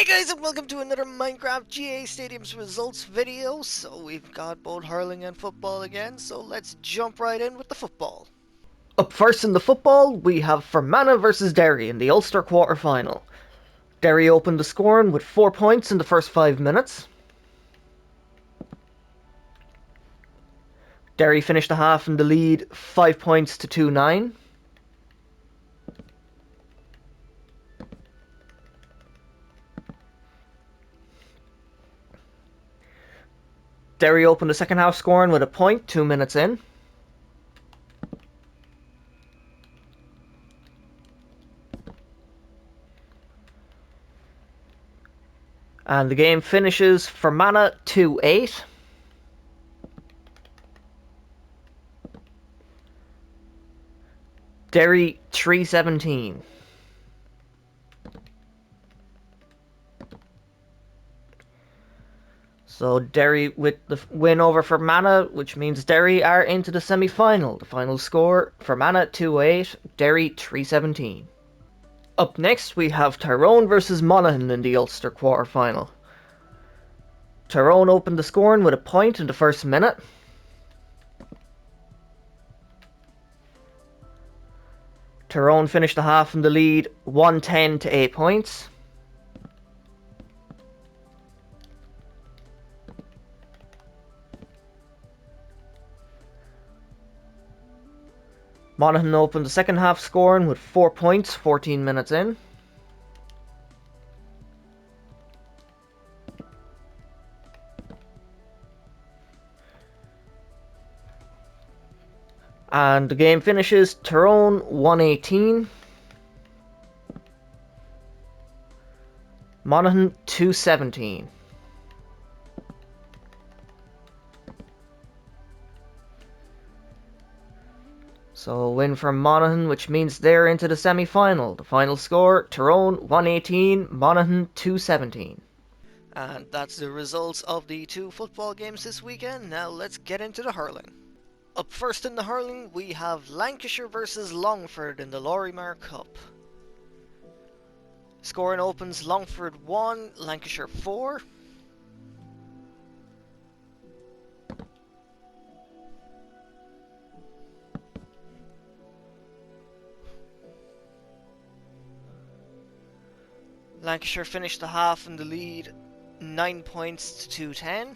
Guys, and welcome to another Minecraft GA Stadiums results video. So we've got both hurling and football again, so let's jump right in with the football. Up first in the football, we have Fermanagh versus Derry in the Ulster quarter-final. Derry opened the scoring with 4 points in the first 5 minutes. Derry finished the half in the lead 5 points to 2-9. Derry opened the second half scoring with a point 2 minutes in. And the game finishes Fermanagh 2-8. Derry 3-17. So Derry with the win over Fermanagh, which means Derry are into the semi-final. The final score, Fermanagh 2-8, Derry 3-17. Up next we have Tyrone versus Monaghan in the Ulster quarter-final. Tyrone opened the scoring with a point in the first minute. Tyrone finished the half in the lead 1-10 to 8 points. Monaghan opened the second half scoring with 4 points 14 minutes in. And the game finishes Tyrone 1-18. Monaghan 2-17. So a win for Monaghan, which means they're into the semi-final. The final score, Tyrone 1-18, Monaghan 2-17. And that's the results of the two football games this weekend. Now let's get into the hurling. Up first in the hurling, we have Lancashire versus Longford in the Lorimar Cup. Scoring opens Longford 1, Lancashire 4. Lancashire finished the half in the lead 9 points to 2-10.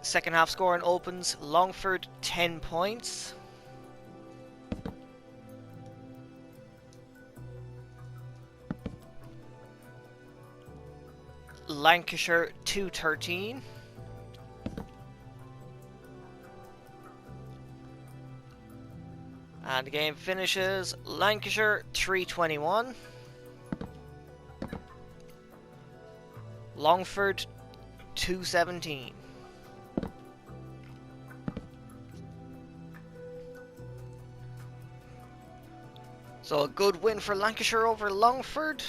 Second half scoring opens Longford 10 points. Lancashire 2-13. And the game finishes Lancashire 3-21. Longford 2-17. So a good win for Lancashire over Longford.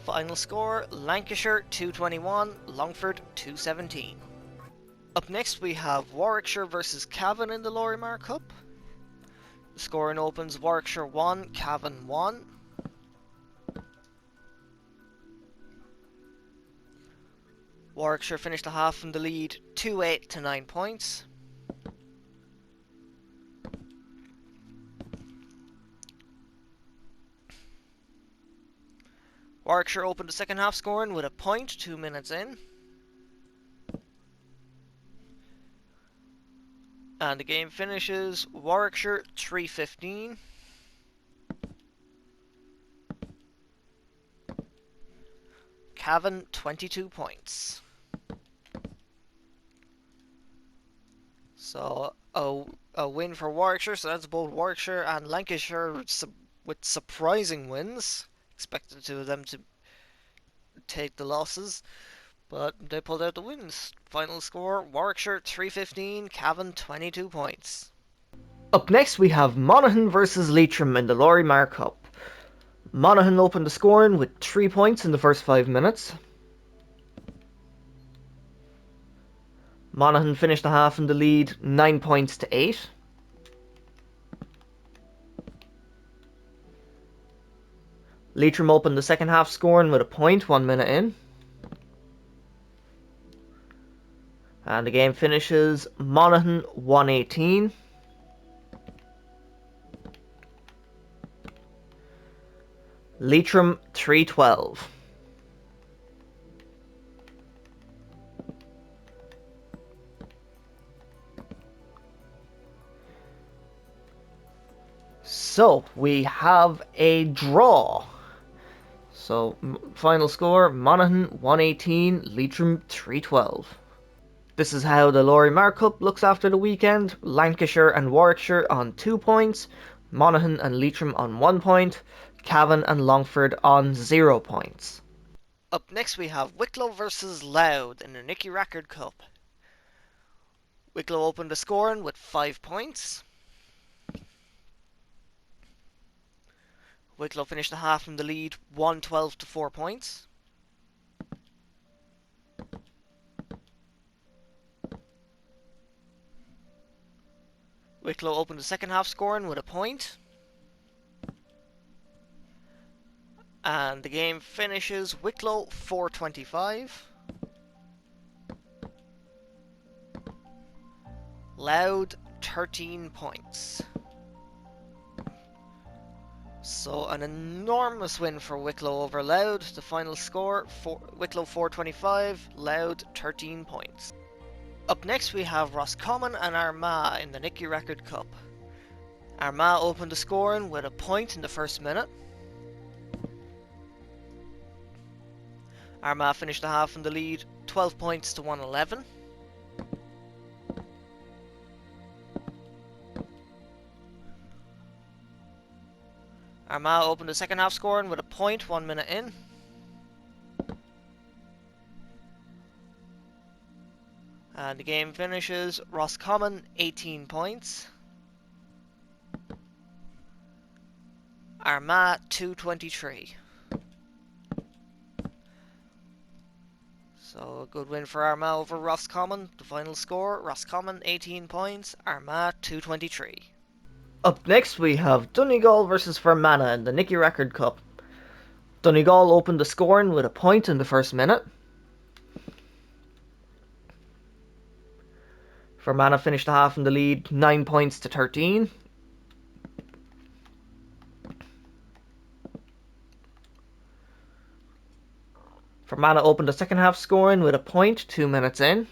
Final score, Lancashire 2-21, Longford 2-17. Up next we have Warwickshire versus Cavan in the Lorimar Cup. The scoring opens Warwickshire 1, Cavan 1. Warwickshire finished the half in the lead 2-8 to 9 points. Warwickshire opened the second half scoring with a point 2 minutes in. And the game finishes Warwickshire 3-15. Cavan 22 points. So a win for Warwickshire, so that's both Warwickshire and Lancashire with surprising wins. Expected them to take the losses, but they pulled out the wins. Final score, Warwickshire 3-15, Cavan 22 points. Up next we have Monaghan versus Leitrim in the Lorimar Cup. Monaghan opened the scoring with 3 points in the first 5 minutes. Monaghan finished the half in the lead 9 points to 8. Leitrim opened the second half scoring with a point 1 minute in. And the game finishes Monaghan 118. Leitrim 312. So we have a draw. So final score Monaghan 118, Leitrim 312. This is how the Laurie Mark Cup looks after the weekend. Lancashire and Warwickshire on 2 points, Monaghan and Leitrim on 1 point, Cavan and Longford on 0 points. Up next we have Wicklow versus Louth in the Nicky Rackard Cup. Wicklow opened the scoring with 5 points. Wicklow finished the half in the lead 112 to 4 points. Wicklow opened the second half scoring with a point. And the game finishes Wicklow 425. Louth 13 points. So an enormous win for Wicklow over Louth. The final score, Wicklow 425, Louth 13 points. Up next we have Roscommon and Armagh in the Nicky Rackard Cup. Armagh opened the scoring with a point in the first minute. Armagh finished the half in the lead 12 points to 111. Armagh opened the second half scoring with a point 1 minute in. And the game finishes Roscommon 18 points. Armagh 223. So a good win for Armagh over Roscommon. The final score, Roscommon 18 points, Armagh 223. Up next we have Donegal versus Fermanagh in the Nicky Rackard Cup. Donegal opened the scoring with a point in the first minute. Fermanagh finished the half in the lead 9 points to 13. Fermanagh opened the second half scoring with a point 2 minutes in.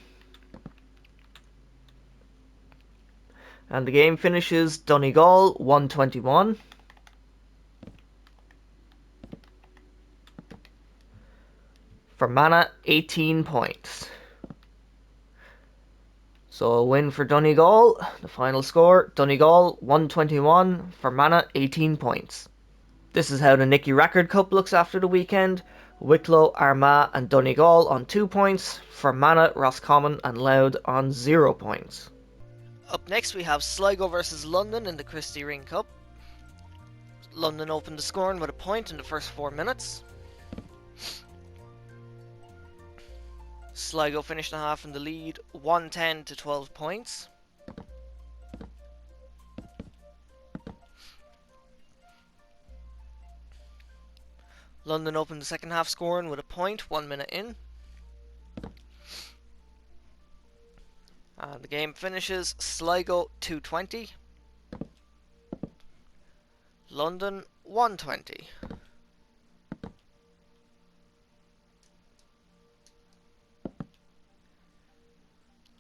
And the game finishes Donegal 121. Fermanagh 18 points. So a win for Donegal. The final score, Donegal 121, Fermanagh 18 points. This is how the Nicky Rackard Cup looks after the weekend. Wicklow, Armagh and Donegal on 2 points. Fermanagh, Roscommon and Louth on 0 points. Up next we have Sligo versus London in the Christy Ring Cup. London opened the scoring with a point in the first 4 minutes. Sligo finished the half in the lead 110 to 12 points. London opened the second half scoring with a point 1 minute in. And the game finishes Sligo 220, London 120.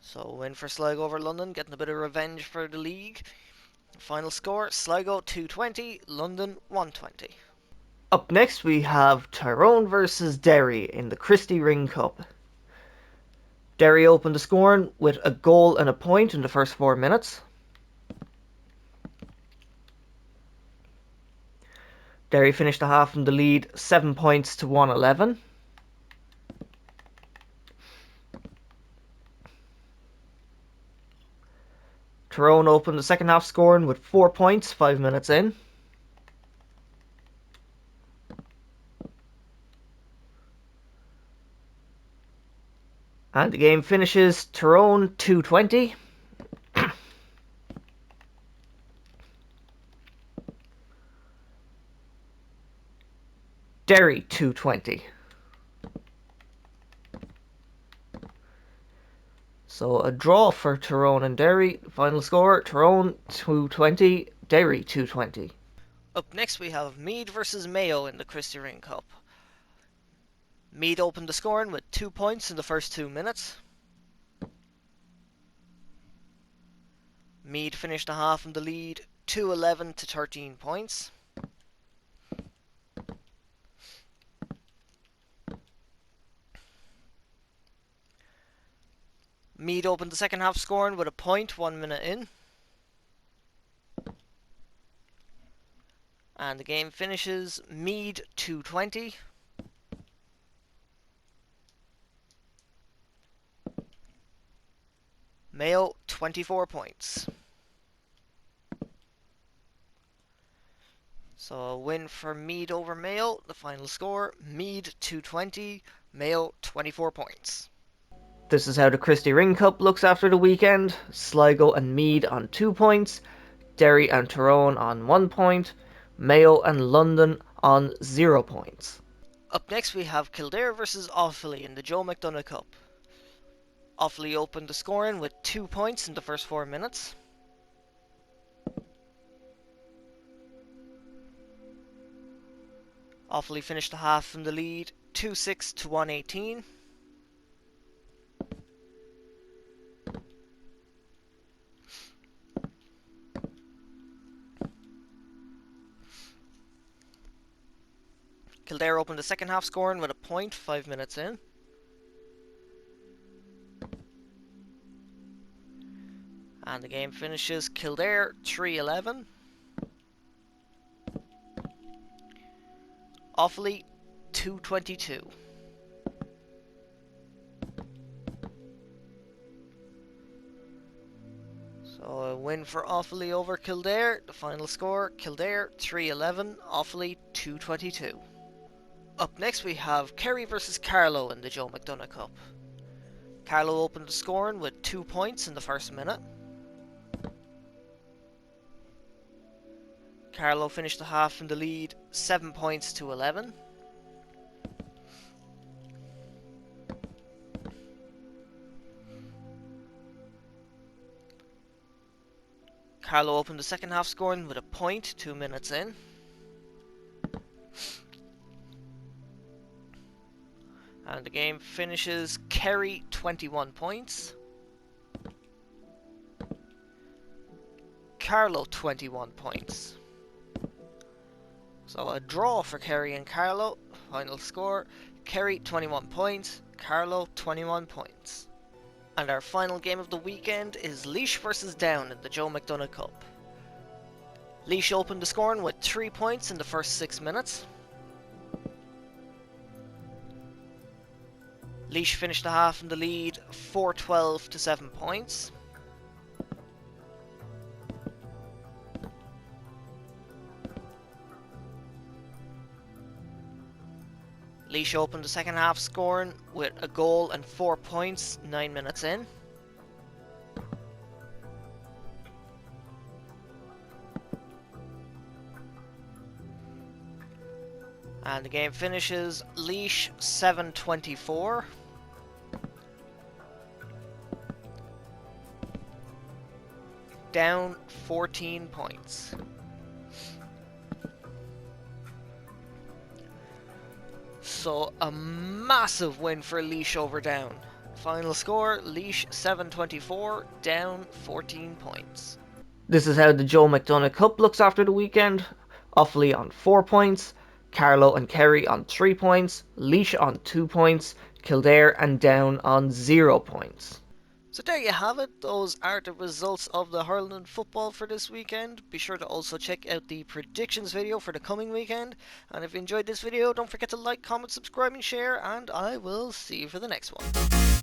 So a win for Sligo over London, getting a bit of revenge for the league. Final score, Sligo 220, London 120. Up next we have Tyrone versus Derry in the Christy Ring Cup. Derry opened the scoring with a goal and a point in the first 4 minutes. Derry finished the half in the lead 7 points to 111. Tyrone opened the second half scoring with 4 points 5 minutes in. And the game finishes Tyrone 220. Derry 220. So a draw for Tyrone and Derry. Final score, Tyrone 220, Derry 220. Up next we have Meath versus Mayo in the Christy Ring Cup. Meath opened the scoring with 2 points in the first 2 minutes. Meath finished the half in the lead, 11 to 13 points. Meath opened the second half scoring with a point 1 minute in. And the game finishes Meath 220. Mayo 24 points. So a win for Meath over Mayo. The final score, Meath 220, Mayo 24 points. This is how the Christy Ring Cup looks after the weekend. Sligo and Meath on 2 points, Derry and Tyrone on 1 point, Mayo and London on 0 points. Up next we have Kildare versus Offaly in the Joe McDonagh Cup. Offaly opened the scoring with 2 points in the first 4 minutes. Offaly finished the half in the lead, 2-6 to 118. Kildare opened the second half scoring with a point 5 minutes in. And the game finishes Kildare 3-11. Offaly 2-22. So a win for Offaly over Kildare. The final score, Kildare 3-11, Offaly 2-22. Up next we have Kerry versus Carlow in the Joe McDonagh Cup. Carlow opened the scoring with 2 points in the first minute. Carlow finished the half in the lead, 7 points to 11. Carlow opened the second half scoring with a point 2 minutes in. And the game finishes Kerry 21 points, Carlow 21 points. So a draw for Kerry and Carlow. Final score, Kerry 21 points, Carlow 21 points. And our final game of the weekend is Laois versus Down in the Joe McDonagh Cup. Laois opened the scoring with 3 points in the first 6 minutes. Laois finished the half in the lead, 4-12 to 7 points. Laois opened the second half scoring with a goal and 4 points 9 minutes in. And the game finishes Laois 7-24. Down 14 points. So a massive win for Laois over Down. Final score, Laois 7-24, Down 14 points. This is how the Joe McDonagh Cup looks after the weekend. Offaly on 4 points, Carlow and Kerry on 3 points, Laois on 2 points, Kildare and Down on 0 points. So there you have it, those are the results of the Hurling Football for this weekend. Be sure to also check out the predictions video for the coming weekend. And if you enjoyed this video, don't forget to like, comment, subscribe and share, and I will see you for the next one.